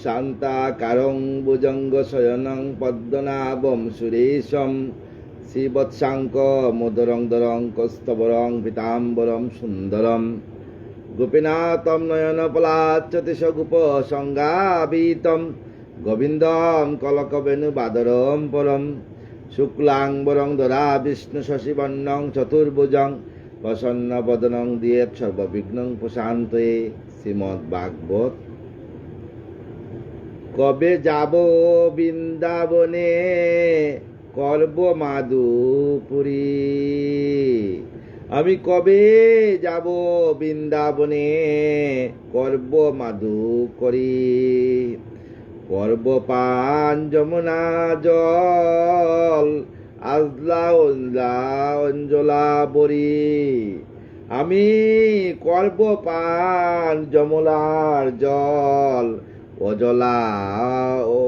শান্তাকারং ভুজঙ্গ শয়নং পদ্মনাভং সুরেশম শ্রীবৎসাঙ্ক মধুরং দরং কস্তবরং পীতাম্বরম সুন্দরম গোপীনাথম নয়ন পলাচ্যতিশ গোপ সংগাবিতম গোবিন্দম কলকবেণু বাদরম পরম শুক্লাম্বরং ধরা বিষ্ণু শশীবর্ণং চতুর্ভুজং প্রসন্ন বদনং দিয়েত সর্ববিঘ্নং প্রশান্তয়ে। শ্রীমদ্ ভাগবত। কবে যাব বৃন্দাবনে করব মাধুপুরী, আমি কবে যাব বৃন্দাবনে করব মাধুকরী। করব পান যমুনা জল আজলা অঞ্জলা বরি, আমি করব পান যমুনার জল অজলা ও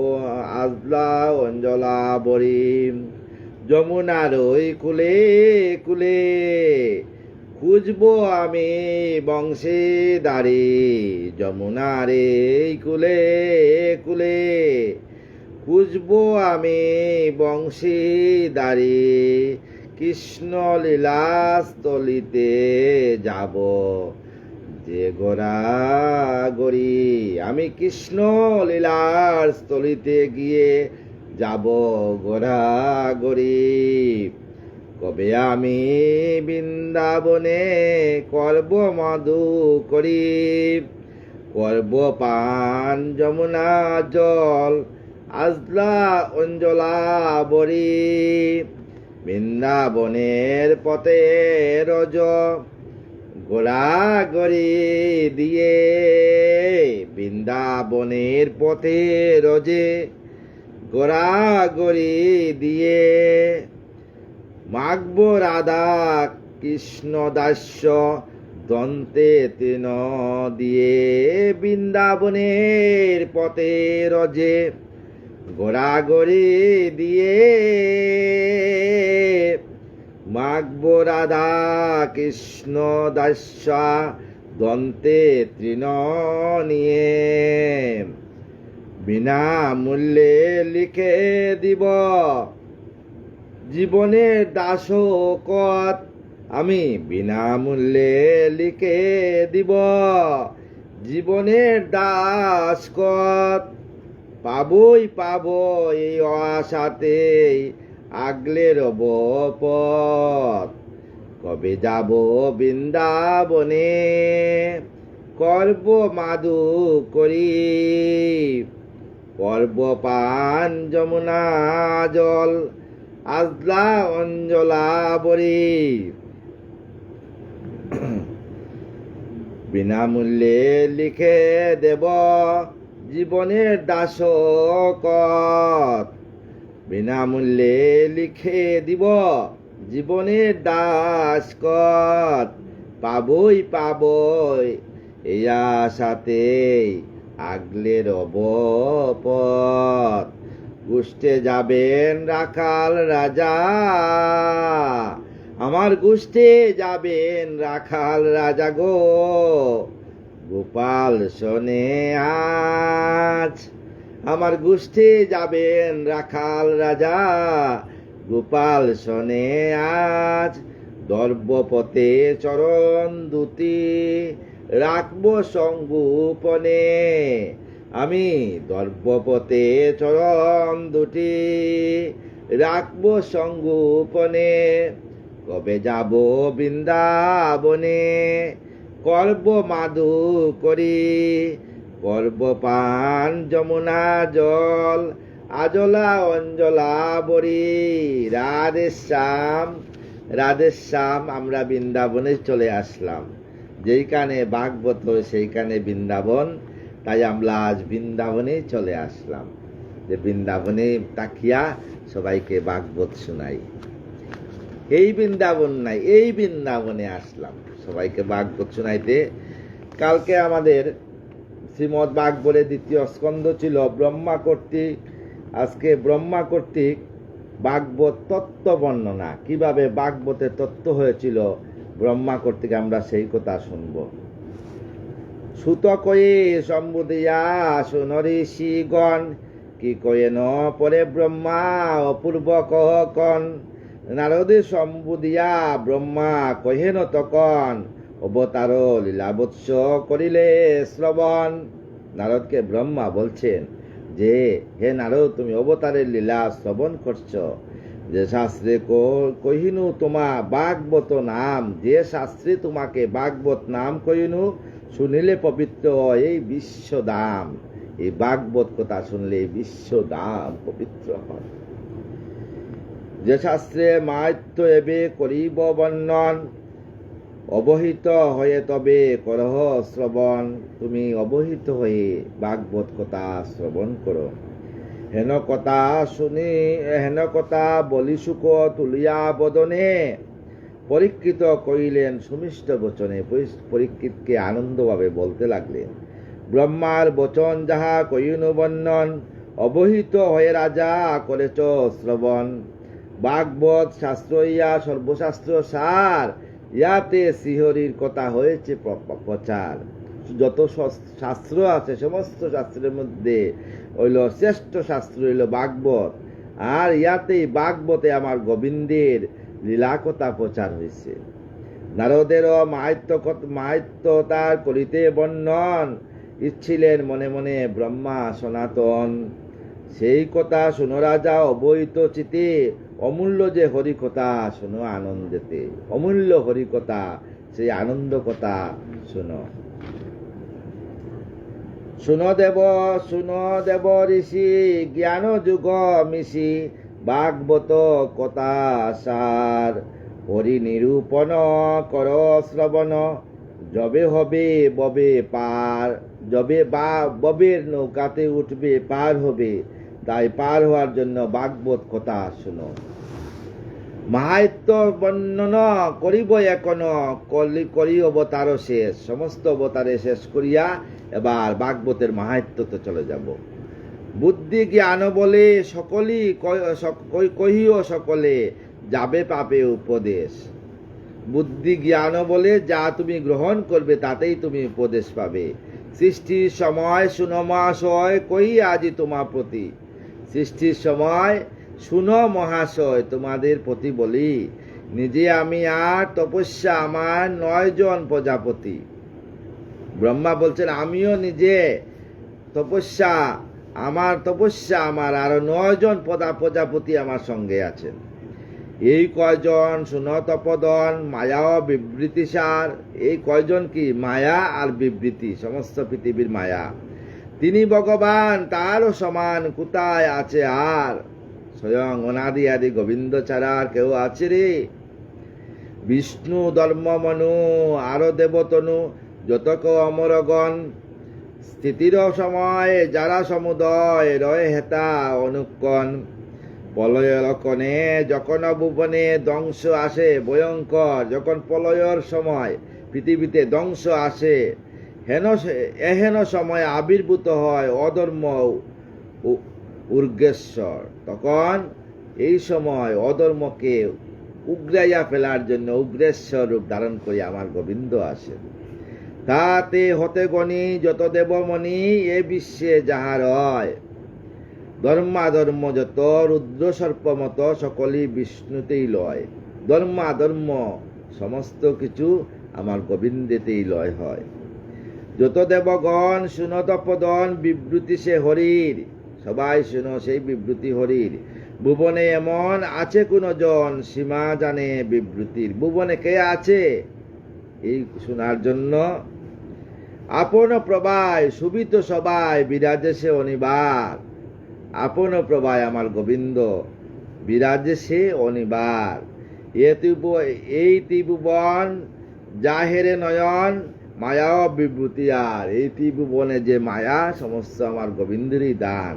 আজলা অঞ্জলা বরি। যমুনার ওই কুলে কুলে খুঁজবো আমি বংশীদারি, যমুনার এই কুলে কুলে খুঁজবো আমি বংশীদারি। কৃষ্ণ লীলাস্থলিতে যাব যে গোড়াগড়ি, আমি কৃষ্ণ লীলার স্থলিতে গিয়ে যাব গোড়াগড়ি। কবে আমি বৃন্দাবনে করব মাধুকরী, করব পান যমুনা জল আজলা অঞ্জলা বরি। বৃন্দাবনের পথে রজ গোড়াগড়ি দিয়ে, বৃন্দাবনের পথে রজে গোড়াগড়ি দিয়ে মাগব রাধা কৃষ্ণ দাস্য দন্তে তৃণ দিয়ে। বৃন্দাবনের পথে রজে গোড়াগড়ি দিয়ে মাগব রাধা কৃষ্ণ দাস্য দন্তে তৃণ নিয়ে। বিনামূল্যে লিখে দিব জীবনের দাসকত, আমি বিনামূল্যে লিখে দিব জীবনের দাসকত। পাবই পাব এই আশাতেই আগলে রব পথ। কবে যাব বৃন্দাবনে করব মাধুকরী, করব পান যমুনা জল আজলা অঞ্জলা বরি। বিনামূল্যে লিখে দেব জীবনের দাসকত, বিনামূল্যে লিখে দিব জীবনের দাসকত। পাবই পাবই এই আশাতেই আগলে রব পথ। গোষ্ঠে যাবেন রাখাল রাজা, আমার গোষ্ঠে যাবেন রাখাল রাজা গো। গোপাল শোনে আজ আমার গোষ্ঠে যাবেন রাখাল রাজা, গোপাল শোনে আজ। দর্বপথে চরণ দুটি রাখবো সঙ্গোপনে, আমি দর্বপথে চরণ দুটি রাখবো সঙ্গোপনে। কবে যাব বৃন্দাবনে করব মাধুকরী, করব পান যমুনা জল আজলা অঞ্জলা বরি। রাধে শ্যাম রাধে শ্যাম। আমরা বৃন্দাবনে চলে আসলাম, যেইখানে ভাগবত সেইখানে বৃন্দাবন, তাই আমরা আজ বৃন্দাবনে চলে আসলাম, যে বৃন্দাবনে তাকিয়া সবাইকে ভাগবত শোনাই। এই বৃন্দাবন নাই, এই বৃন্দাবনে আসলাম সবাইকে ভাগবত শোনাইতে। কালকে আমাদের শ্রীমদ্ ভাগবতের দ্বিতীয় স্কন্ধ ছিল ব্রহ্মা কর্তৃক। আজকে ব্রহ্মা কর্তৃক ভাগবত তত্ত্ব বর্ণনা, কিভাবে ভাগবতের তত্ত্ব হয়েছিল ব্রহ্মা কর্তৃক, আমরা সেই কথা শুনব। সুত কয়ে সম্বুদিয়া সুনঋষিগণ কি কয়ে ন পরে ব্রহ্মা অপূর্ব কহকন। নারদে সম্বুদিয়া ব্রহ্মা কহেন তখন অবতার লীলাবৎস করিলে শ্রবণ। নারদকে ব্রহ্মা বলছেন যে হে নারদ, তুমি অবতারের লীলা শ্রবণ করছ। যে শাস্ত্রে কহিনু তোমা ভাগবত নাম, যে শাস্ত্রে তোমাকে ভাগবত নাম কহিনু শুনিলে পবিত্র এই বিশ্ব দাম। এই ভাগবত কথা শুনলে বিশ্ব দাম পবিত্র হয়। যে শাস্ত্রে মাহাত্য এবে করিব বর্ণন, অবহিত হয়ে তবে করহ শ্রবণ। তুমি অবহিত হয়ে ভাগবত কথা শ্রবণ করো। হেন কথা বলি সুখ তুলিয়া বদনে, পরীক্ষিত কইলেন সুমিষ্ট বচনে। পরীক্ষিতকে আনন্দভাবে বলতে লাগলেন, ব্রহ্মার বচন যাহা কইনু বর্ণন, অবহিত হয়ে রাজা করেছ শ্রবণ। ভাগবত শাস্ত্র ইয়া সর্বশাস্ত্র সার, ইয়াতে শ্রীহরির কথা হয়েছে প্রচার। যত শাস্ত্র আছে সমস্ত শাস্ত্রের মধ্যে হইল শ্রেষ্ঠ শাস্ত্র হইল ভাগবত। আর ইয়াতেই ভাগবতে আমার গোবিন্দের লীলা কথা প্রচার হয়েছে। নারদেরও মাহাত্য তার করিতে বর্ণন, ইচ্ছিলেন মনে মনে ব্রহ্মা সনাতন। সেই কথা শুনো রাজা অবহিত চিতে, অমূল্য যে হরিকথা শুনো আনন্দেতে। অমূল্য হরিকথা, সেই আনন্দ কথা শুনো। শুনো দেব ঋষি জ্ঞান যুগ মিশি, ভাগবত কথা সার হরি নিরূপণ কর শ্রবণ। যবে হবে ববে পার, যবে ববের নৌকাতে উঠবে পার হবে, তাই পার হওয়ার জন্য ভাগবত কথা শুনো। মাহাত্য বর্ণনা করিব এখনো, করি অবতার শেষ। সমস্ত অবতারে শেষ করিয়া এবার ভাগবতের মাহাত্ম্যতে চলে যাব। বুদ্ধি জ্ঞান বলে সকলেই কহিও সকলে, যাবে পাবে উপদেশ। বুদ্ধি জ্ঞান বলে যা তুমি গ্রহণ করবে তাতেই তুমি উপদেশ পাবে। সৃষ্টির সময় শুনো মহাশয় কহি আজি তোমার প্রতি। সৃষ্টির সময় শুনো মহাশয় তোমাদের প্রতি বলি, নিজে আমি আর তপস্যা আমার 9 জন প্রজাপতি। ব্রহ্মা বলছেন আমিও নিজে তপস্যা আমার আরো 9 জন প্রজাপতি আমার সঙ্গে আছেন। এই কয়জন শুনো তপদন, মায়া ও বিবৃতি সার। এই কয়জন কি? মায়া আর বিবৃতি, সমস্ত পৃথিবীর মায়া। তিনি ভগবান, তারও সমান কোথায় আছে আর? স্বয়ং অনাদি আদি গোবিন্দ ছাড়া আর কেউ আছে রে? বিষ্ণু ধর্ম মনু আরো দেবতনু, যত কেউ অমরগণ। স্থিতির সময় যারা সমুদয় রয়ে হেতা অনুক্ষণ। প্রলয়লক্ষণে যখন ভুবনে ধ্বংস আসে ভয়ঙ্কর, যখন প্রলয়ের সময় পৃথিবীতে ধ্বংস আসে, এহেন সময় আবির্ভূত হয় অধর্ম উর্গেশ্বর। তখন এই সময় অধর্মকে উগরাইয়া ফেলার জন্য উগ্রেশ্বর রূপ ধারণ করে আমার গোবিন্দ আসেন। তাতে হতে গণি যত দেবমণি এ বিশ্বে যাহার হয়। ধর্মাধর্ম যত রুদ্র সর্প মত সকলই বিষ্ণুতেই লয়। ধর্মাধর্ম সমস্ত কিছু আমার গোবিন্দেতেই লয় হয়। যত দেবগণ শুনো তপদন, বিবৃতি সে হরির। সবাই শুনো সেই বিবৃতি হরির। ভুবনে এমন আছে কোন জন, সীমা জানে বিবৃতির। ভুবনে কে আছে এই শোনার জন্য? আপন প্রভায় সুবিত সবাই বিরাজে সে অনিবার। আপন প্রভায় আমার গোবিন্দ বিরাজে সে অনিবার। এই ত্রিভুবন জাহেরে নয়ন, মায়া ও বিভূতি আর। এই ত্রিভুবনে যে মায়া সমস্ত আমার গোবিন্দেরই দান।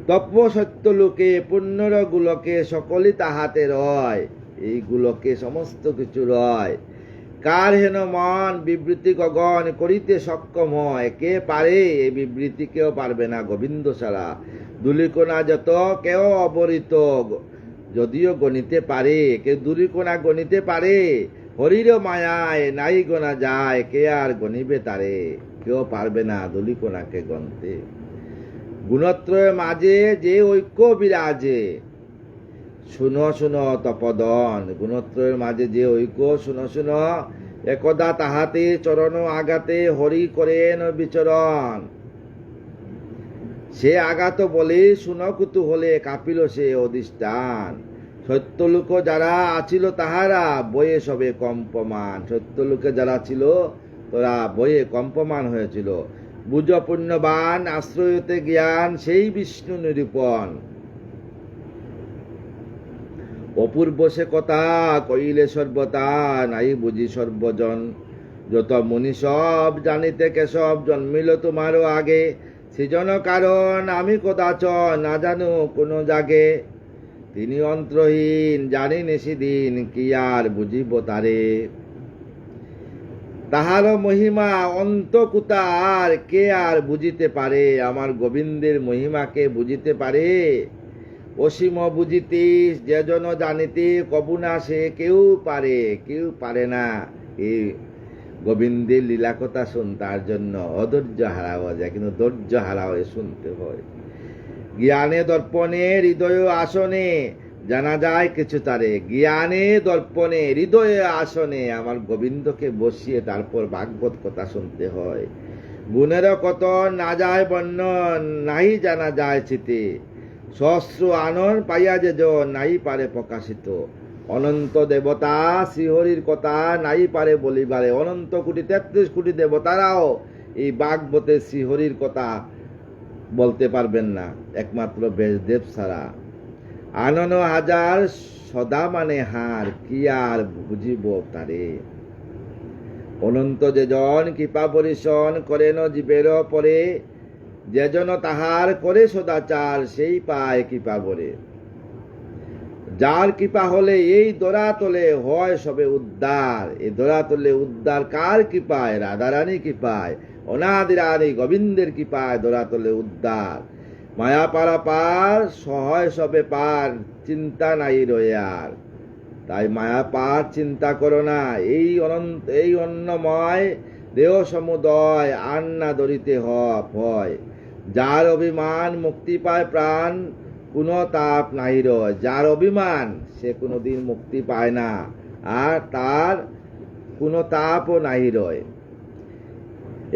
তপ্য সত্য লোকে পুণ্যর গুলোকে সকলই তাহাতে রয়। এইগুলোকে সমস্ত কিছু রয়। কার হেন মন বিবৃতি গগন করিতে সক্ষম হয়। কে পারে এই বিবৃতি? কেউ পারবে না গোবিন্দ ছাড়া। দুলিকোনা যত কেউ অবরিত, যদিও গণিতে পারে। কেউ দুলিকোনা গণিতে পারে? হরির মায়ায় নাই গোনা যায়, কে আর গণিবে তারে? কেউ পারবে না ধূলিকণাকে গন্তে। গুণত্রয়ের মাঝে যে ঐক্য বিরাজে, শুনো শুনো তপদন, গুণত্রয়ের মাঝে যে ঐক্য শুনো শুনো, একদা তাহাতে চরণ আঘাতে হরি করেন বিচরণ। সে আঘাত বলে শুন কুতূহলে কাঁপিল সে অধিষ্ঠান। সত্যলোক যারা আছিল তাহারা বয়ে সবে কম্পমান, সত্যলোকে যারা ছিল তোরা বয়ে কম্পমান হয়েছিল। বুঝ পুণ্যবান আশ্রয়তে জ্ঞান সেই বিষ্ণু নিরূপণ। অপূর্ব সে কথা কইলে সর্বতা নাই বুঝি সর্বজন। যত মুনি সব জানিতে কেশব জন্মিল তোমারও আগে। সৃজন কারণ আমি কদাচ না জানো কোনো জাগে। তিনি অন্তরহীন জানি নিশিদিন কি আর বুঝিব তারে। তাহার মহিমা অন্তকুতা আর কে আর বুঝিতে পারে। আমার গোবিন্দের মহিমাকে বুঝিতে পারে। অসীম বুঝিতিস যেজন জানিতে কবু না সে কেউ পারে না। এই গোবিন্দের লীলা কথা শুনতার জন্য অধৈর্য হারা হয়ে যায়, কিন্তু ধৈর্য হারা হয়ে শুনতে হয়। জ্ঞানে দর্পণে হৃদয় আসনে জানা যায় কিছু তারে। জ্ঞানে দর্পণে হৃদয় আসনে আমার গোবিন্দকে বসিয়ে তারপর ভাগবত কথা শুনতে হয়। গুণের কত না যায় বর্ণন নাই জানা যায় চিতে। সহস্র আনন্দ পাইয়া যে নাই পারে প্রকাশিত। অনন্ত দেবতা শ্রীহরির কথা নাই পারে বলিবারে। অনন্ত কোটি ৩৩ কোটি দেবতারাও এই ভাগবতে শ্রীহরির কথা বলতে পারবেন না, একমাত্র ব্যাসদেব ছাড়া। আনন হাজার সদা মানে হার কি আর বুঝিব তারে। অনন্ত যেজন কৃপা পরিশন করেন জীবের পরে। যেজন তাহার করে সদাচার সেই পায় কৃপা বরে। যার কৃপা হলে এই দরাতলে হয় সবে উদ্ধার। এই দরাতলে উদ্ধার কার কৃপায়? রাধারানী কৃপায়, অনাদিরানী গোবিন্দের কৃপায় দরাতলে উদ্ধার। মায়া পারা পার সহায় সবে পার, চিন্তা নাই রয়ে আর। তাই মায়া পার চিন্তা করো না। এই অন্নময় দেহ সমুদয় আর না দরিতে হয়। যার অভিমান মুক্তি পায় প্রাণ, কোনো তাপ নাই রয়। যার অভিমান সে কোনোদিন মুক্তি পায় না, আর তার কোনো তাপও নাই রয়।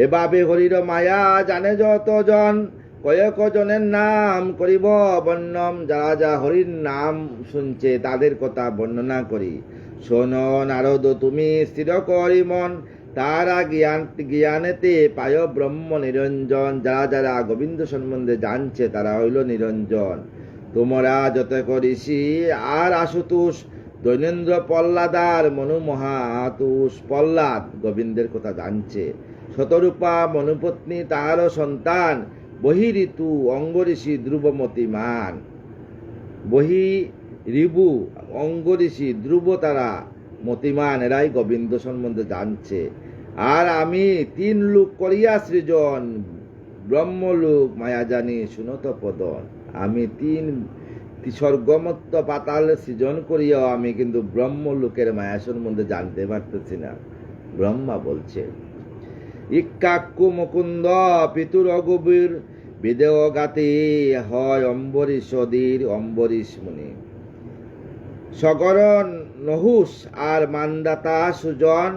এভাবে হরির মায়া জানে যতজন, কয়েক জনের নাম করিব বর্ণম। যারা যা হরির নাম শুনছে তাদের কথা বর্ণনা করি। শোনো নারদ তুমি স্থির করি মন, তারা জ্ঞানেতে পায় ব্রহ্ম নিরঞ্জন। যারা যারা গোবিন্দ সম্বন্ধে জানছে তারা হইল নিরঞ্জন। তোমরা যত ঋষি আর আশুতোষ, দৈনেন্দ্র প্রহ্লাদার মনু মহাতুষ। প্রহ্লাদ গোবিন্দের কথা জানছে। শতরূপা মনুপত্নী তাহারও সন্তান, বহি ঋতু অঙ্গ ঋষি ধ্রুবমতি মান। বহি ঋবু অঙ্গ ঋষি ধ্রুব তারা মতিমান, এরাই গোবিন্দ সম্বন্ধে জানছে। আর আমি ৩ লোক করিয়া সৃজন, ব্রহ্মলোক মায়া জানি শুনত পদন। আমি ৩ স্বর্গমত্ত পাতাল সৃজন করিয়াও আমি কিন্তু ব্রহ্মলোকের মায়া সম্বন্ধে জানতে পারতেছি না। ব্রহ্মা বলছে ইক্কাক্কু মুকুন্দ পিতুর অগভীর, বিদেহ গাতি হয় অম্বরীশ অধীর। অম্বরীশ মুনি সগর নহুষ আর মান্দাতা সুজন,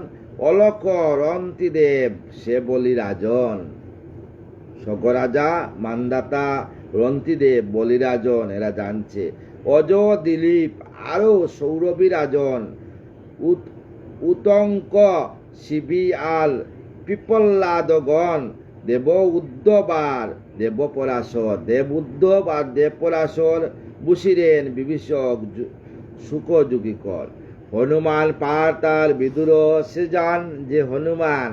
অলক রন্তিদেব সে বলি রাজন। সগরাজা মান্দাতা রন্তিদেব বলিরাজন এরা জানছে। অজ দিলীপ আরো সৌরভী রাজন, উতঙ্ক শিবি আল পিপল্লাদগণ। দেব উদ্ধব আর দেব পরাশর, দেব উদ্ধব আর দেব পরাশর বুসিরেন বিভীষক সুখযোগীকর। হনুমান পার তার বিদুর সে যান যে হনুমান।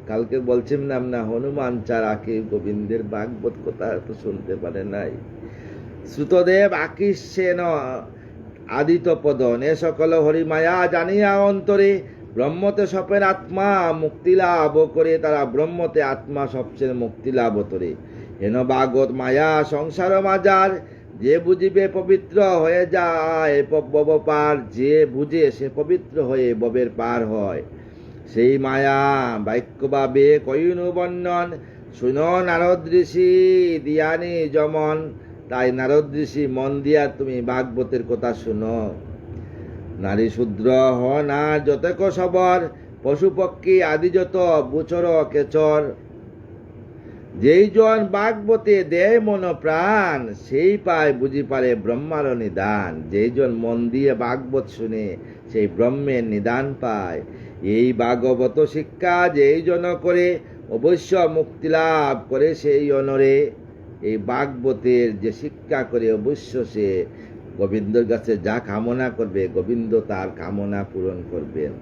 কালকে বলছিলাম না, হনুমান ছাড়া কেউ গোবিন্দের ভাগবত কথা তো শুনতে পারে নাই। শ্রুতদেব আকিশেন আদিত পদন, এ সকল হরিমায়া জানিয়া অন্তরে। ব্রহ্মতে সপের আত্মা মুক্তি লাভ করে, তারা ব্রহ্মতে আত্মা সবচেয়ে মুক্তি লাভ করে। হেন ভাগবত মায়া সংসার মাজার, যে বুঝিবে পবিত্র হয়ে যায় ভব পার। যে বুঝে সে পবিত্র হয়ে ভবের পার হয়। সেই মায়া বাক্যভাবে কইনু বর্ণন, শুনো নারদ ঋষি দিয়ানি যমন। তাই নারদ ঋষি মন দিয়া তুমি ভাগবতের কথা শুনো। নারী শূদ্র হ না যতক সবর, পশু পক্ষী আদি যত বুচর কেচর। যেই জন ভাগবতে দেয় মন প্রাণ, সেই পায় বুঝি পারে ব্রহ্মার নিদান। যেই জন মন দিয়ে ভাগবত শুনে, সেই ব্রহ্মের নিদান পায়। এই ভাগবত শিক্ষা যেই জন করে, অবশ্য মুক্তি লাভ করে সেই অনরে। এই ভাগবতের যে শিক্ষা করে, অবশ্য সে গোবিন্দর কাছে যা কামনা করবে, গোবিন্দ তার কামনা পূরণ করবেন।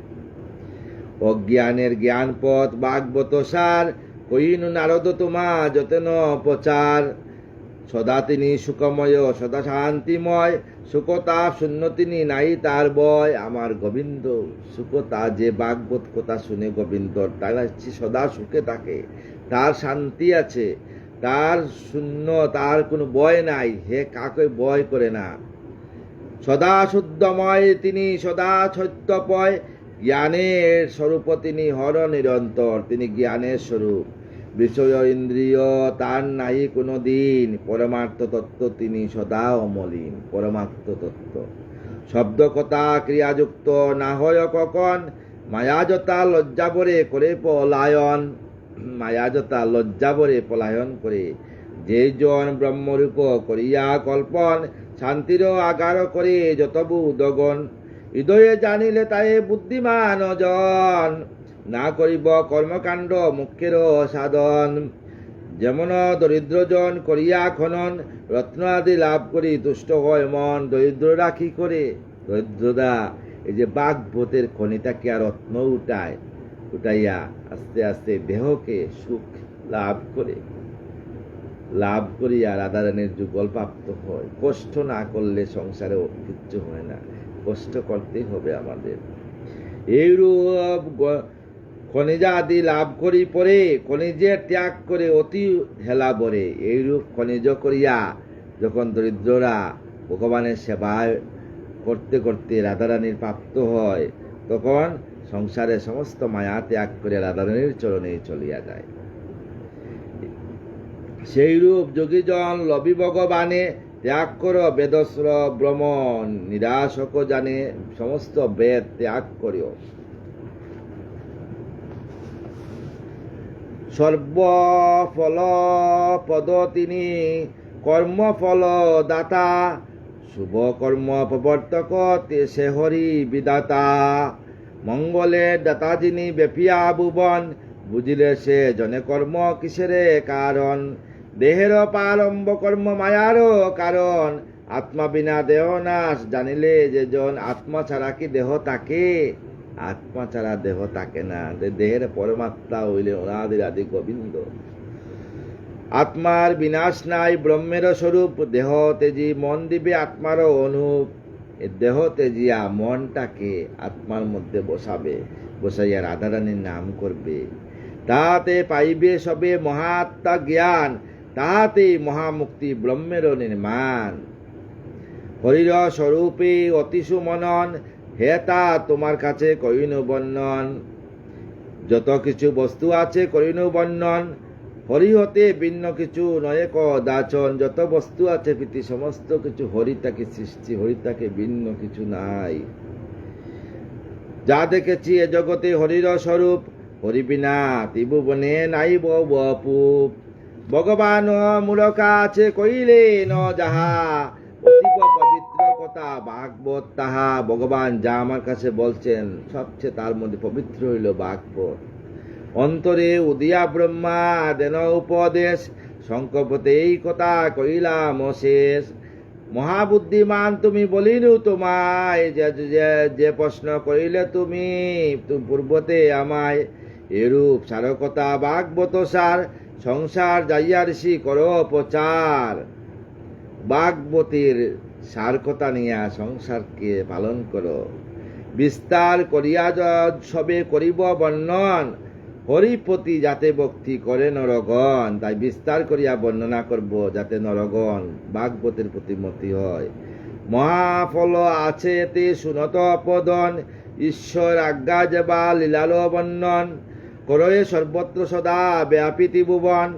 অজ্ঞানের জ্ঞান পথ ভাগবত সার, কইনু নারদ তোমা যতেন প্রচার। সদা তিনি সুখময়, সদা শান্তিময়, সুখতা শূন্য তিনি নাই তার বয়। আমার গোবিন্দ সুখতা, যে ভাগবত কথা শুনে গোবিন্দর, তারা সদা সুখে থাকে, তার শান্তি আছে, তার শূন্য, তার কোনো ভয় নাই, হে কাকে ভয় করে না। সদা শুদ্ধময় তিনি, সদা সত্যপয়, জ্ঞানের স্বরূপ তিনি হর নিরন্তর। তিনি জ্ঞানের স্বরূপ, বিষয় ইন্দ্রিয় তার নাই কোনো দিন। পরমার্থ তত্ত্ব তিনি সদা অমলিন, পরমার্থ তত্ত্ব। শব্দ কথা ক্রিয়াযুক্ত না হয় কখন, মায়াজতা লজ্জাবরে করে পলায়ন। মায়াজতা লজ্জাবরে পলায়ন করে। যে জন ব্রহ্মরূপ করিয়া কল্পন, শান্তির আগার করে যতবু উদগন। হৃদয়ে জানিলে তাই বুদ্ধিমান জন, না করিব কর্মকাণ্ড মুখ্যের সাধন। যেমন দরিদ্রজন করিয়া খনন, রত্ন আদি লাভ করি তুষ্ট হয় মন। দরিদ্ররা কি করে? দরিদ্ররা এই যে ভাগবতের খনিটাকে আর রত্ন উঠায়, উঠাইয়া আস্তে আস্তে দেহকে সুখ লাভ করে, লাভ করিয়া রাধারানীর যুগল প্রাপ্ত হয়। কষ্ট না করলে সংসারে কিচ্ছু হয় না, কষ্ট করতেই হবে আমাদের। এইরূপ খনিজা আদি লাভ করি পরে, খনিজের ত্যাগ করে অতি হেলা বরে। এইরূপ খনিজ করিয়া যখন দরিদ্ররা ভগবানের সেবায় করতে করতে রাধারানীর প্রাপ্ত হয়, তখন সংসারে সমস্ত মায়া ত্যাগ করে রাধারানীর চরণে চলিয়া যায়। সেইরূপ যোগীজন লবি ভগবানে, ত্যাগ কর বেদস্র ভ্রমণ। নিরাশক জানে সমস্ত বেদ ত্যাগ করিও। সর্বফল পদ তিনি, কর্মফল দাতা। শুভ কর্ম প্রবর্তক সে হরি বিদাতা। মঙ্গলের দাতা যিনি ব্যাপিয়া ভুবন, বুঝিলে সে জনে কর্ম কিসেরে কারণ। দেহের প্রারম্ভ কর্ম মায়ার কারণ, আত্মা বিনা দেহ নাশ জানিলে যে জন। আত্মা ছাড়া কি দেহ থাকে? আত্মা ছাড়া দেহ থাকে না। দেহের পরমাত্মা হইলে অনাদি আদি গোবিন্দ। আত্মার বিনাশ নাই, ব্রহ্মের স্বরূপ। দেহ তেজি মন দিবে আত্মার অনুপ। দেহ তেজিয়া মনটাকে আত্মার মধ্যে বসাবে, বসাইয়া রাধারানীর নাম করবে। তাহাতে পাইবে সবে মহাত্মা জ্ঞান, তাহাতেই মহামুক্তি ব্রহ্মের নির্মাণ। হরির স্বরূপে অতিশু মনন, হে তা তোমার কাছে কইনু বর্ণন। যত কিছু বস্তু আছে কইনু বর্ণন, হরি হতে ভিন্ন কিছু নয় কদাচন। যত বস্তু আছে প্রীতি সমস্ত কিছু হরি তাকে সৃষ্টি, হরি তাকে ভিন্ন কিছু নাই। যা দেখেছি এ জগতে হরির স্বরূপ, হরি বিনা ত্রিভুবনে নাই বপুপ। ভগবান মূলকা আছে কইলে ন যাহা, অতীব পবিত্র কথা ভাগবত তাহা। ভগবান যা আমার কাছে বলছেন সবচেয়ে তার মধ্যে পবিত্র হইল ভাগবত। অন্তরে উদিয়া ব্রহ্মা দেন উপদেশ, শঙ্কপতে এই কথা কইলাম শেষ। মহাবুদ্ধিমান তুমি বলিনু তোমায়, যে প্রশ্ন করিলে তুমি পূর্বতে আমায়। এরূপ সারকতা ভাগবত সার, সংসার যাইয়া ঋষি করো প্রচার। ভাগবতের সার কথা নিয়া সংসারকে পালন করো, বিস্তার করিয়া সবে করিব বর্ণন। হরিপতি যাতে ভক্তি করে নরগণ, তাই বিস্তার করিয়া বর্ণনা করব যাতে নরগণ ভাগবতের প্রতি মতি হয়। মহাফল আছে এতে শুনত পদন, ঈশ্বর আজ্ঞা যেবা লীলালো বর্ণন করয়ে সর্বত্র সদা ব্যাপী ত্রিভুবন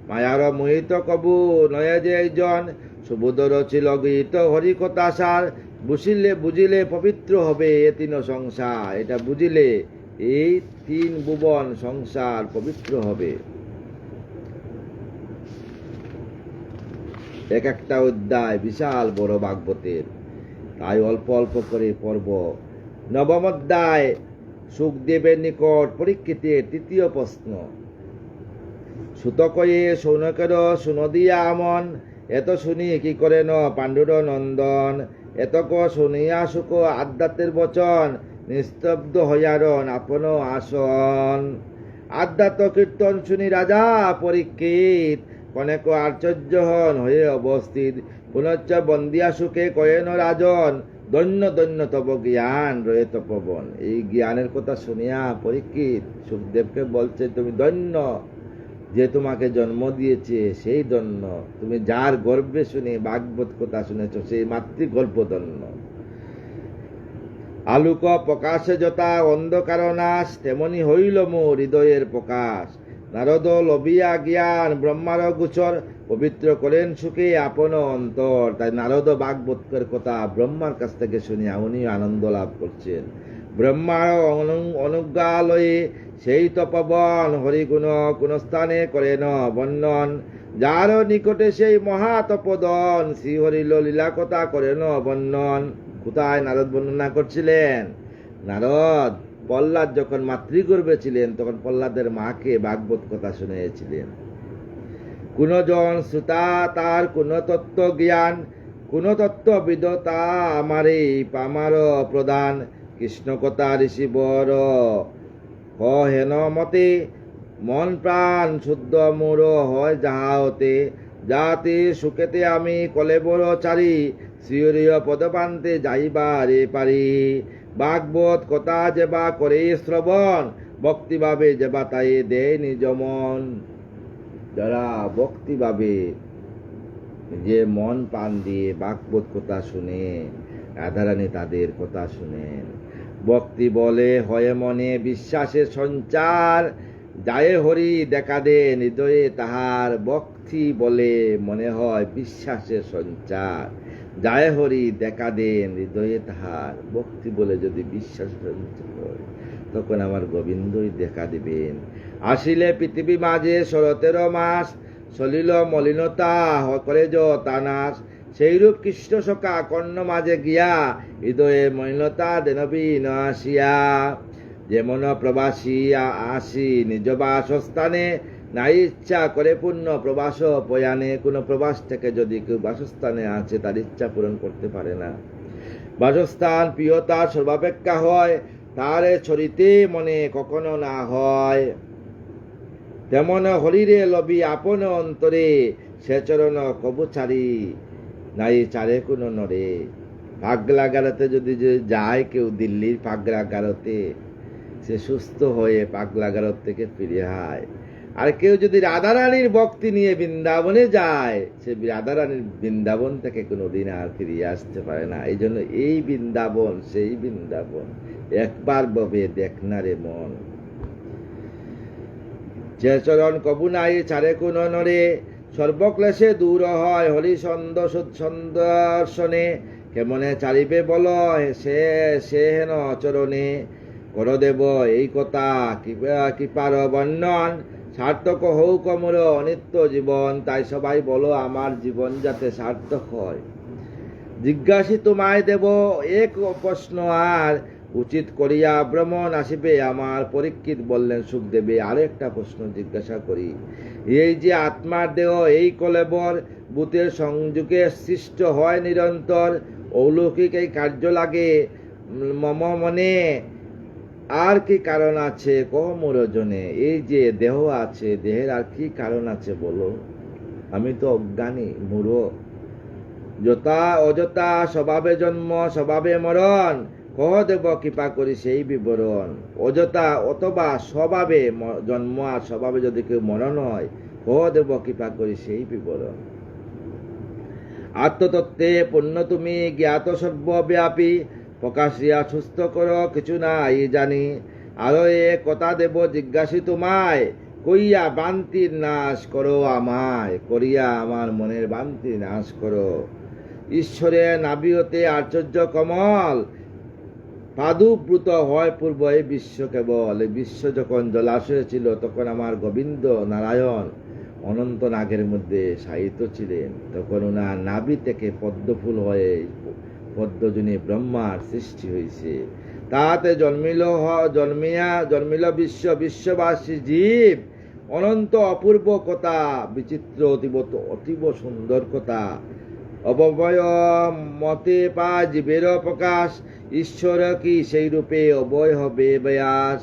মায়ার মোহিত কবু নয় যে একজন সুবোধর ছিল গীত হরিকথাসার বুঝিলে পবিত্র হবে এ তিন সংসার। এটা বুঝিলে এই তিন ভুবন সংসার পবিত্র হবে। এক একটা অধ্যায় বিশাল বড় ভাগবতের, তাই অল্প অল্প করে পড়ব। নবম অধ্যায় সুখদেবের নিকট পরীক্ষিতের তৃতীয় প্রশ্ন। সুত কয়ে সৌনকের শুন দিয়া আমন, এত শুনি কি করে ন পাণ্ডুর নন্দন। এতক শুনিয়া সুখ আধ্যাত্মের বচন, নিস্তব্ধ হইয়ারন আপন আসন। আধ্যাত্ম কীর্তন শুনি রাজা পরীক্ষিত, কনেক আশ্চর্য হন হয়ে অবস্থিত। পুনশ্চ বন্দিয়া সুখে কয়েন রাজন, দৈন্য দৈন্য তব জ্ঞান রয়ে তপবন। এই জ্ঞানের কথা শুনিয়া পরীক্ষিত সুখদেবকে বলছে, তুমি ধন্য, যে তোমাকে জন্ম দিয়েছে সেই ধন্য। তুমি যার গর্বে শুনে ভাগবত কথা শুনেছ সেই মাতৃগর্ভ ধন্য। আলোক প্রকাশে যথা অন্ধকার নাশ, তেমনি হইল মোর হৃদয়ের প্রকাশ। নারদ লবিয়া জ্ঞান ব্রহ্মার গোচর, পবিত্র করেন সুখে আপন অন্তর। তাই নারদ ভাগবতের কথা ব্রহ্মার কাছ থেকে শুনিয়া উনি আনন্দ লাভ করছেন। ব্রহ্মার অনুজ্ঞালয়ে সেই তপবন, হরিগুণ কোন স্থানে করেন বর্ণন। যার নিকটে সেই মহাতপদন, শ্রীহরিল লীলা কথা করেন বর্ণন। কোথায় নারদ বর্ণনা করছিলেন? নারদ প্রহ্লাদ যখন মাতৃগর্ভে ছিলেন তখন প্রহ্লাদের মাকে ভাগবত কথা শুনিয়েছিলেন। কোন জন শ্রোতা তার কোন তত্ত্ব জ্ঞান, কোন তত্ত্ব বিদতা আমারে পামার প্রদান। কৃষ্ণ কথা ঋষি বর হেন মতে, মন প্রাণ শুদ্ধ মোর হয় যাহা হতে। যাতে সুখেতে আমি কলেবর চারি, শ্রীহরিয় পদপান্তে যাইবারে পারি। ভাগবত কথা যেবা করে শ্রবণ, ভক্তিভাবে যেবা তাই দেয় নিজ মন। যারা ভক্তিভাবে যে মন প্রাণ দিয়ে ভাগবত কথা শুনে, রাধারানী তাদের কথা শুনেন। ভক্তি বলে হয় মনে বিশ্বাসের সঞ্চার, যায় হরি দেখা দেন হৃদয়ে তাহার। ভক্তি বলে মনে হয় বিশ্বাসের সঞ্চার, যায় হরি দেখা দেন হৃদয়ে তাহার। ভক্তি বলে যদি বিশ্বাস সঞ্চার হয় তখন আমার গোবিন্দই দেখা দিবেন। আসিলে পৃথিবী মাঝে শরতের মাস, চলিল মলিনতা করে তানাস। সেইরূপ কৃষ্ণ সখা কর্ণ মাঝে গিয়া, হৃদয়ে মলিনতা দেনবি ন আসিয়া। যেমন প্রবাসী আসি নিজ বাসস্থানে, নাই ইচ্ছা করে পূর্ণ প্রবাস পয়ানে। কোন প্রবাস থেকে যদি কেউ বাসস্থানে আছে তার ইচ্ছা পূরণ করতে পারে না। বাসস্থান প্রিয়তা সর্বাপেক্ষা হয়, তারে ছড়িতে মনে কখনো না হয়। তেমন হরিরে লবি আপন অন্তরে, সে চরণ কবু ছাড়ি নাই চারে কোন নরে। পাগলাগারতে যদি যায় কেউ দিল্লির পাগলাগারতে, সে সুস্থ হয়ে পাগলাগারত থেকে ফিরে হয়। আর কেউ যদি রাধারানীর ভক্তি নিয়ে বৃন্দাবনে যায়, সে রাধারানীর বৃন্দাবন থেকে কোনোদিন আর ফিরিয়ে আসতে পারে না। এই জন্য এই বৃন্দাবন সেই বৃন্দাবন, একবার ববে দেখনা রে মন। যে চরণ কবু নাই ছাড়ে কোন নরে, সর্বক্লেশে দূর হয় হরি সন্দর্শনে। কেমনে চারিবে বল সে হেন চরণে, করদেব এই কথা কৃপার বর্ণন। সার্থক হউক মোর অনিত্য জীবন, তাই সবাই বলো আমার জীবন যাতে সার্থক হয়। জিজ্ঞাসি তোমায় দেব এক প্রশ্ন আর, উচিত করিয়া ভ্রমণ আসিবে আমার। পরীক্ষিত বললেন সুখদেবে, আরেকটা প্রশ্ন জিজ্ঞাসা করি। এই যে আত্মার দেহ এই কলেবর, ভূতের সংযোগে সৃষ্ট হয় নিরন্তর। অলৌকিক এই কার্য লাগে মম মনে, আর কি কারণ আছে কহ মোর জনে। এই যে দেহ আছে, দেহের আর কি কারণ আছে বলো। আমি তো অজ্ঞানী মূঢ়, যথা অযথা স্বভাবে জন্ম স্বভাবে মরণ। কহ দেব কৃপা করি সেই বিবরণ। অযথা অথবা স্বভাবে জন্ম আর স্বভাবে যদি কেউ মরণ হয়, কহ দেব কৃপা করি সেই বিবরণ। আত্মতত্ত্বে পূর্ণ তুমি জ্ঞাত সর্বব্যাপী, প্রকাশিয়া সুস্থ করো কিছু নাই জানি, আরো এ কথা দেব জিজ্ঞাসি তোমায়, কইয়া বান্তির নাশ করো আমায়, করিয়া আমার মনের বান্তি নাশ করো। ঈশ্বরের নাভিতে আশ্চর্য কমল, পাদুব্রুত হয় পূর্ব এই বিশ্ব কেবল। এই বিশ্ব যখন জলাশয়ে ছিল তখন আমার গোবিন্দ নারায়ণ অনন্ত নাগের মধ্যে শায়িত ছিলেন, তখন ওনার নাভি থেকে পদ্মফুল হয়ে পদ্মজনী ব্রহ্মার সৃষ্টি হয়েছে। তাতে জন্মিল বিশ্ববাসী জীব, অনন্ত অপূর্ব কথা, বিচিত্র অতীব সুন্দর কথা। অবয় মতে পা জীবের প্রকাশ, ঈশ্বর কি সেই রূপে অবয় হবে ব্যাস।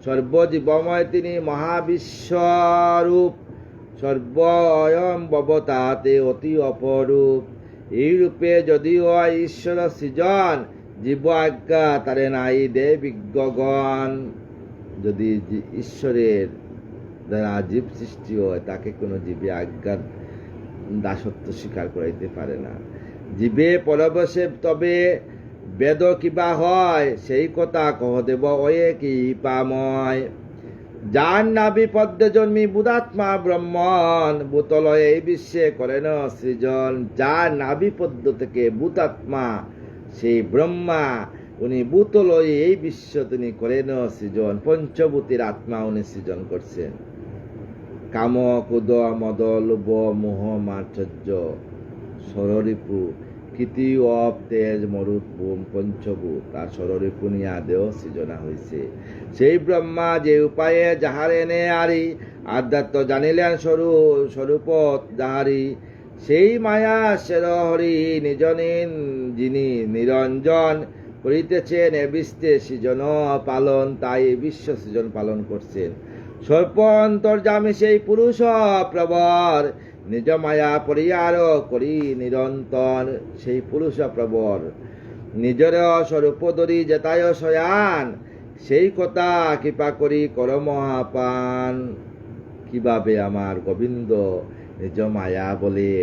সর্বজীবময় তিনি মহাবিশ্বরূপ, সর্বয়ম ববতাতে অতি অপরূপ। এই রূপে যদিও ঈশ্বর সৃজন, জীব আজ্ঞা তারে নাই দে বিজ্ঞগণ। যদি ঈশ্বরের দ্বারা জীব সৃষ্টি হয়, তাকে কোনো জীবে আজ্ঞার দাসত্ব স্বীকার করাইতে পারে না। জীবে পরবশে তবে বেদ কিবা হয়, সেই কথা কহ দেব ওয়ে কি পাময়। যার নাভি পদ্মে জন্মি বুধাত্মা ব্রহ্মণ, ভূতলয়ে এই বিশ্বে করেন সৃজন। যার নাভি পদ্ম থেকে ভূতাত্মা সেই ব্রহ্মা, উনি ভূতলয়ে এই বিশ্ব তিনি করেন সৃজন। পঞ্চভূতির আত্মা উনি সৃজন করছেন। কাম কুদ মদ লোভ মোহ মার্চর্য সররিপু কৃতি অপ তেজ মরুত বোম পঞ্চভূত, তার সররিপু নিয়া দেহ সৃজনা হয়েছে। সেই ব্রহ্মা যে উপায়ে যাহারে নে আরি, আধ্যাত্ম জানিলেন স্বরূপ যাহারি। সেই মায়া সের হরি নিজনীন, যিনি নিরঞ্জন করিতেছেন এ বিশ্বে সৃজন পালন, তাই বিশ্ব সৃজন পালন করছেন। সর্প অন্তর্যামী সেই পুরুষ প্রবর, নিজ মায়া পরিহার করি নিরন্তর। সেই পুরুষ প্রবর নিজের স্বরূপ ধরি যেতায় শয়ান, সেই কথা কৃপা করি কর মহাপান। কিভাবে আমার গোবিন্দ নিজ মায়া বলে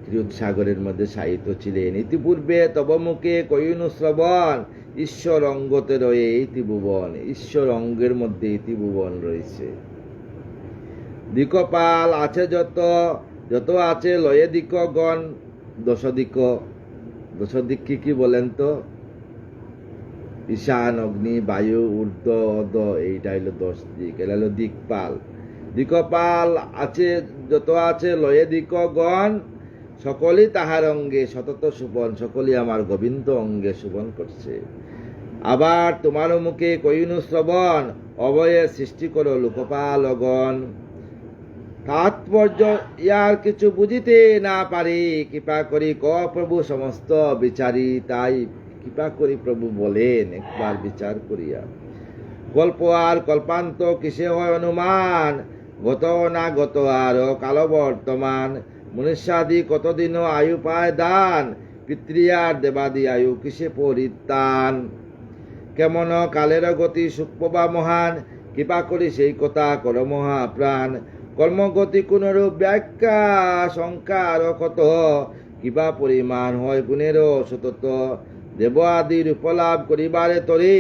ক্ষীরসাগরের মধ্যে শায়িত ছিলেন। ইতিপূর্বে তব মুখে কইনু শ্রবণ, ঈশ্বর অঙ্গতে রয়ে এই ত্রিভুবন। ঈশ্বর অঙ্গের মধ্যে এই ত্রিভুবন রয়েছে। দিকপাল আছে যত আছে লয়ে দিকগণ দশদিক। দশদিক কি বলেন তো? ঈশান, অগ্নি, বায়ু, ঊর্ধ্ব, অধ, এইটা হলো 10 দিক। এটা হলো দিকপাল। দিকপাল আছে যত আছে লয়ে দিকগণ, সকলেই তাহার অঙ্গে সতত সুবন। সকলেই আমার গোবিন্দ অঙ্গে সুবন করছে। আবার তোমার মুখে কইনু শ্রবণ, অবয়ে সৃষ্টি করো লোকপালগণ। তাৎপর্য ইয়ার কিছু বুঝিতে না পারি, কৃপা করি ক প্রভু সমস্ত বিচারি। তাই কৃপা করি প্রভু বলেন একবার বিচার করিয়া। কল্প আর কল্পান্ত কিসে হয় অনুমান, গত না গত আর কাল বর্তমান। মনুষ্যাদি কতদিন আয়ু পায় দান, পিতৃয়ার দেবাদি আয়ু কিসে পরিত্রাণ। কেমন কালের গতি সূক্ষ্ম বা মহান, কৃপা করি সেই কথা কর মহাপ্রাণ। কর্মগতি কোনরূপ ব্যাখ্যা সংখ্যার কত, কিবা পরিমাণ হয় গুণের সতত। দেব আদির উপলাভ করিবারে তরে,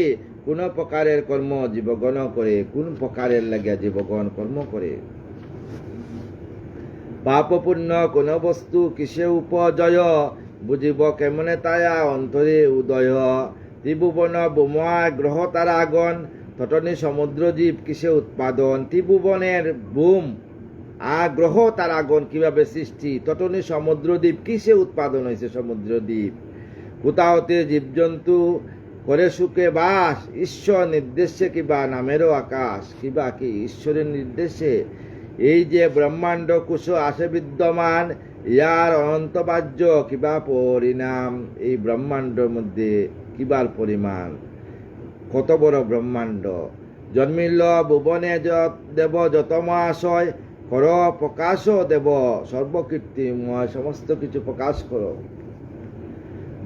কোন প্রকারের কর্ম জীবগণ করে, কোন প্রকারের লাগিয়া জীবগণ কর্ম করে। পাপ পুণ্য কোন বস্তু কিসে উপজয়, বুঝিব কেমনে তায়া অন্তরে উদয়। ত্রিভুবন বোময় গ্রহ তারাগণ, তটনি সমুদ্র জীব কিসে উৎপাদন। ত্রিভুবনের বুম আর গ্রহ তারাগণ কিভাবে সৃষ্টি, তটনি সমুদ্রদ্বীপ কিসে উৎপাদন হয়েছে সমুদ্রদ্বীপ। কোথাওতে জীবজন্তু করে সুখে বাস, ঈশ্বর নির্দেশে কিবা নামেরও আকাশ। কিবা কি ঈশ্বরের নির্দেশে এই যে ব্রহ্মাণ্ড কুশ আসে বিদ্যমান, ইয়ার অনন্ত বাহ্য কিবা পরিণাম। এই ব্রহ্মাণ্ডের মধ্যে কিবার পরিমাণ, কত বড় ব্রহ্মাণ্ড। জন্মিল ভুবনে দেব যত মহাশয়, কর প্রকাশ দেব সর্বকীর্তিময়। সমস্ত কিছু প্রকাশ করো।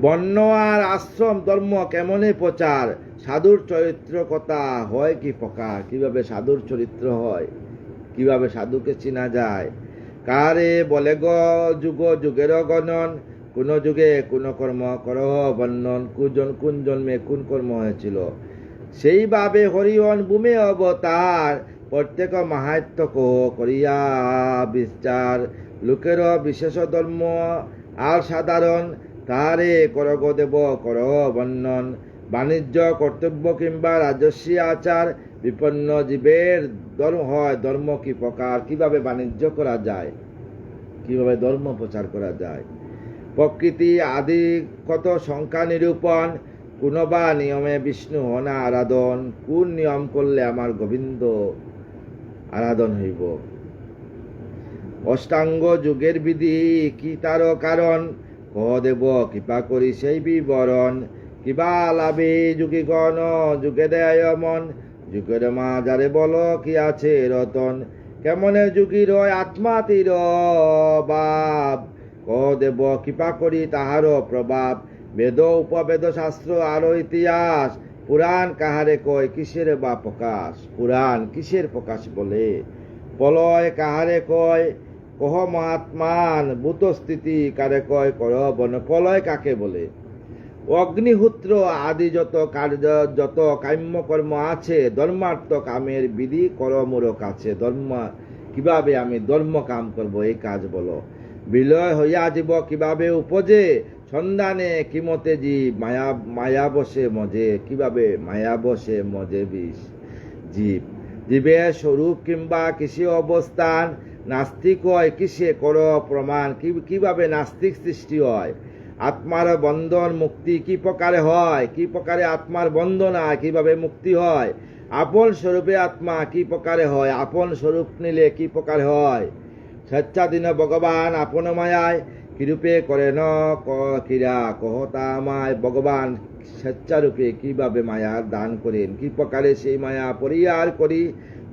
বর্ণ আর আশ্রম ধর্ম কেমনে প্রচার, সাধুর চরিত্র কথা হয় কি প্রকার। কিভাবে সাধুর চরিত্র হয়, কিভাবে সাধুকে চিনা যায়। কারে বলে গ যুগ যুগের গণন, কোন যুগে কোন কর্ম করহ বর্ণন, কোন জন্মে কোন কর্ম হয়েছিল। সেইভাবে হরিয়ন ভূমে অবতার, প্রত্যেক মাহাত্য কহ করিয়া বিচার। লোকের বিশেষ ধর্ম আর সাধারণ, তাহারে করগ দেব কর বর্ণন। বাণিজ্য কর্তব্য কিংবা রাজস্বী আচার, বিপন্ন জীবের ধর্ম হয় ধর্ম কি প্রকার, কিভাবে বাণিজ্য করা যায়, কিভাবে ধর্ম প্রচার করা যায়। প্রকৃতি আদি কত সংখ্যা নিরূপণ, কোনবা নিয়মে বিষ্ণু হনা আরাধন। কোন নিয়ম করলে আমার গোবিন্দ আরাধন হইব। অষ্টাঙ্গ যুগের বিধি কি তার কারণ, কহ দেব কৃপা করি সেই বিবরণ। কিবা লাভে যুগীগণ যুগে দেয় মন, যুগের মা যারে বল কি আছে রতন। কেমনে যুগীর আত্মা তীর বাপ, কহ দেব কৃপা করি তাহার প্রভাব। বেদ উপবেদ শাস্ত্র আরো ইতিহাস, পুরাণ কাহারে কয় কিসের বা প্রকাশ। পুরাণ কিসের প্রকাশ বলে, প্রলয় কাহারে কয় কহ মহাত্মান। ভূত স্থিতি কারে কয় কর বন, প্রলয় কাকে বলে। অগ্নিহোত্র আদি যত কার্য যত কাম্য কর্ম আছে, ধর্মার্থ কামের বিধি কর মোর কাছে। ধর্ম কিভাবে আমি ধর্ম কাম করব, এই কাজ বলো। বিলয় হইয়া জীব কিভাবে উপজে, সন্ধানে কিমতে জীব মায়া বসে মজে। কিভাবে মায়া বসে মজে জীব। জীবের স্বরূপ কিংবা কিসে অবস্থান, নাস্তিক হয় কিসে কর প্রমাণ। কিভাবে নাস্তিক সৃষ্টি হয়। আত্মার বন্ধন মুক্তি কি প্রকারে হয়, কি প্রকারে আত্মার বন্ধন হয়, কিভাবে মুক্তি হয়। আপন স্বরূপে আত্মা কি প্রকারে হয়, আপন স্বরূপ নিলে কি প্রকার হয়। স্বেচ্ছাধীন ভগবান আপন মায়ায়, কিরূপে করেন ক্রীড়া কহতা আমায়। ভগবান স্বেচ্ছারূপে কিভাবে মায়ার দান করেন, কি প্রকারে সেই মায়া পরিহার করি।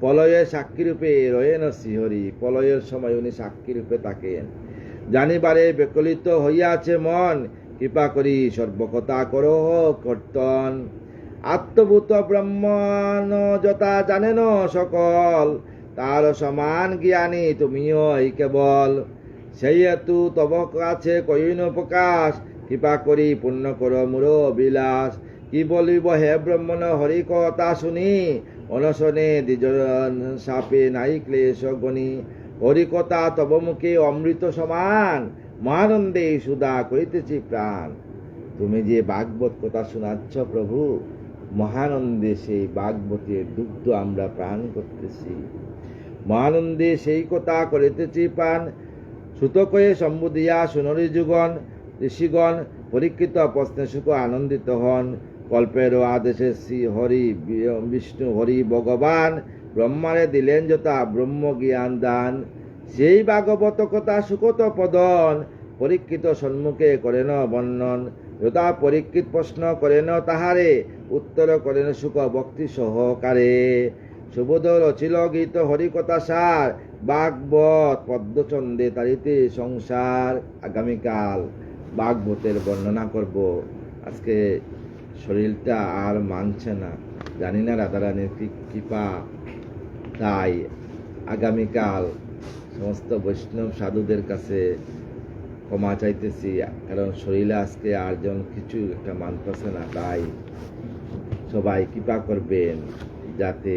প্রলয়ের সাক্ষীরূপে রয়েন শ্রীহরি, প্রলয়ের সময় উনি সাক্ষীরূপে থাকেন। জানিবারে বিকলিত হইয়াছে মন, কৃপা করি সর্বকথা করো কর্তন। আত্মভূত ব্রহ্মণ যথা জানেন সকল, তার সমান জ্ঞানী তুমিও কেবল। সেই হেতু তব কাছে কইন প্রকাশ, কৃপা করি পূর্ণ কর মূর বিলাস। কি বলিব হে ব্রহ্মণ হরি কথা শুনি, অনশনে দ্বিজন সাপে নাই ক্লেশ গণি। হরিকথা তব মুখে অমৃত সমান, মহানন্দে সুধা করিতেছি প্রাণ। তুমি যে ভাগবত কথা শোনাচ্ছ প্রভু, মহানন্দে সেই ভাগবতের দুগ্ধ আমরা প্রাণ করতেছি। মহানন্দে সেই কথা করিতেছি প্রাণ। সুতকয়ে সম্বুধিয়া সুনরি যুগন, ঋষিগণ পরীক্ষিত প্রশ্নে সুখ আনন্দিত হন। কল্পের আদেশে শ্রী হরি বিষ্ণু হরি ভগবান, ব্রহ্মারে দিলেন যথা ব্রহ্ম জ্ঞান দান। সেই ভাগবত কথা সুকত পদন, পরীক্ষিত সম্মুখে করেন বর্ণন। যথা পরীক্ষিত প্রশ্ন করেন তাহারে, উত্তর করেন সুখ ভক্তি সহকারে। সুবোধ রচিল গীত হরিকথা সার, ভাগবত পদ্মচন্দে তারিতে সংসার। আগামীকাল ভাগবতের বর্ণনা করব। আজকে শরীরটা আর মানছে না, জানি না রাধারানীর কৃপা, তাই আগামীকাল সমস্ত বৈষ্ণব সাধুদের কাছে ক্ষমা চাইতেছি, কারণ শরীরে আজকে আর যেন কিছু একটা মানতেছে না। তাই সবাই কৃপা করবেন যাতে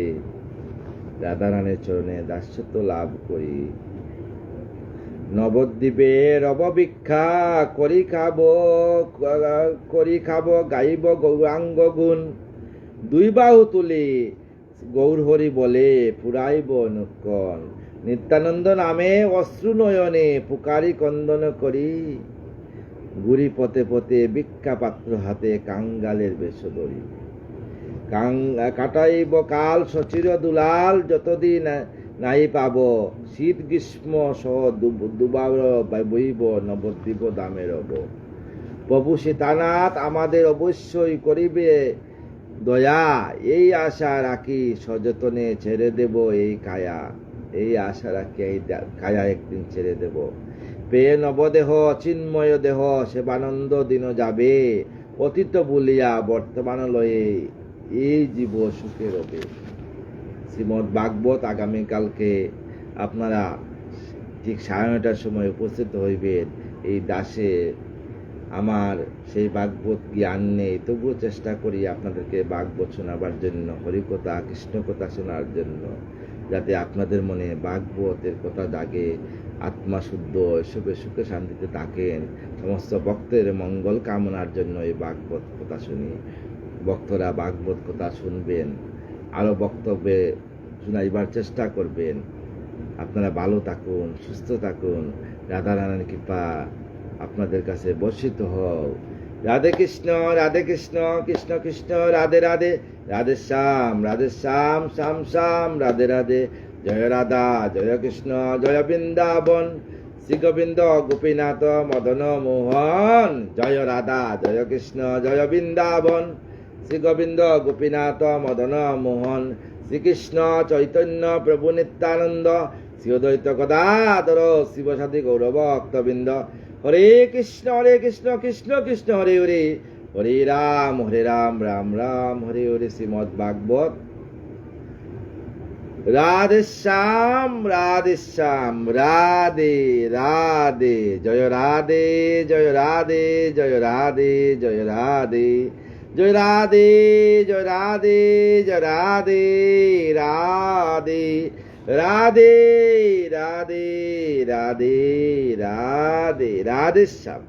রাধারানীর চরণে দাস্যত্ব লাভ করি। নবদ্বীপে রব ভিক্ষা করি খাব গাইব গৌরাঙ্গ গুণ। দুই বাহু তুলি গৌর হরি বলে পুরাইব নক্ষণ। নিত্যানন্দ নামে অশ্রু নয়নে পুকারি কন্দন করি। গুড়ি পথে পথে ভিক্ষা পাত্র হাতে কাঙ্গালের বেশ ধরি। কাটাইব কাল সচির দুলাল, যতদিন নাই পাব শীত গ্রীষ্ম সহ দুবার বইব নবদ্বীপ দামে রব। প্রভু সীতানাথ আমাদের অবশ্যই করিবে দয়া, এই আশা রাখি সযতনে ছেড়ে দেব এই কায়া। এই আশা রাখি এই কায়া একদিন ছেড়ে দেব। পেয়ে নবদেহ চিন্ময় দেহ, সেবানন্দ দিন যাবে। অতীত বলিয়া বর্তমান লয়ে এই জীব সুখে রবে। শ্রীমদ ভাগবত আগামীকালকে আপনারা ঠিক 9:30টার সময় উপস্থিত হইবেন এই দাসে আমার সেই ভাগবত জ্ঞান নেই, তবুও চেষ্টা করি আপনাদেরকে ভাগবত শোনাবার জন্য, হরিকথা কৃষ্ণকথা শোনার জন্য, যাতে আপনাদের মনে ভাগবতের কথা জাগে, আত্মা শুদ্ধ সুখে সুখে শান্তিতে থাকেন। সমস্ত ভক্তের মঙ্গল কামনার জন্য এই ভাগবত কথা শুনি। ভক্তরা ভাগবত কথা শুনবেন, আরও বক্তব্যে শোনাইবার চেষ্টা করবেন। আপনারা ভালো থাকুন, সুস্থ থাকুন, রাধারানীর কৃপা আপনাদের কাছে বর্ষিত হোক। রাধে কৃষ্ণ কৃষ্ণ কৃষ্ণ রাধে রাধে, রাধে শ্যাম শ্যাম শ্যাম রাধে রাধে। জয় রাধা জয় কৃষ্ণ জয় বৃন্দাবন, শ্রী গোবিন্দ গোপীনাথ মদন মোহন। জয় রাধা জয় কৃষ্ণ জয় বৃন্দাবন, শ্রী গোবিন্দ গোপীনাথ মদন মোহন। শ্রীকৃষ্ণ চৈতন্য প্রভু নিত্যানন্দ, শ্রী অদ্বৈত গদাধর শিবসাদী গৌরব ভক্তবৃন্দ। হরে কৃষ্ণ কৃষ্ণ কৃষ্ণ হরে হরে, হরে রাম রাম রাম হরে হরে। শ্রীমদ্ ভাগবত। রাধে শ্যাম রাধে রাধে। জয় রাধে জয় রাধে জয় রাধে জয় রাধে জয় রাধে জয় রাধে জয় রাধে রাধে রাধে রাধে রাধে রাধে রাধে শ্যাম।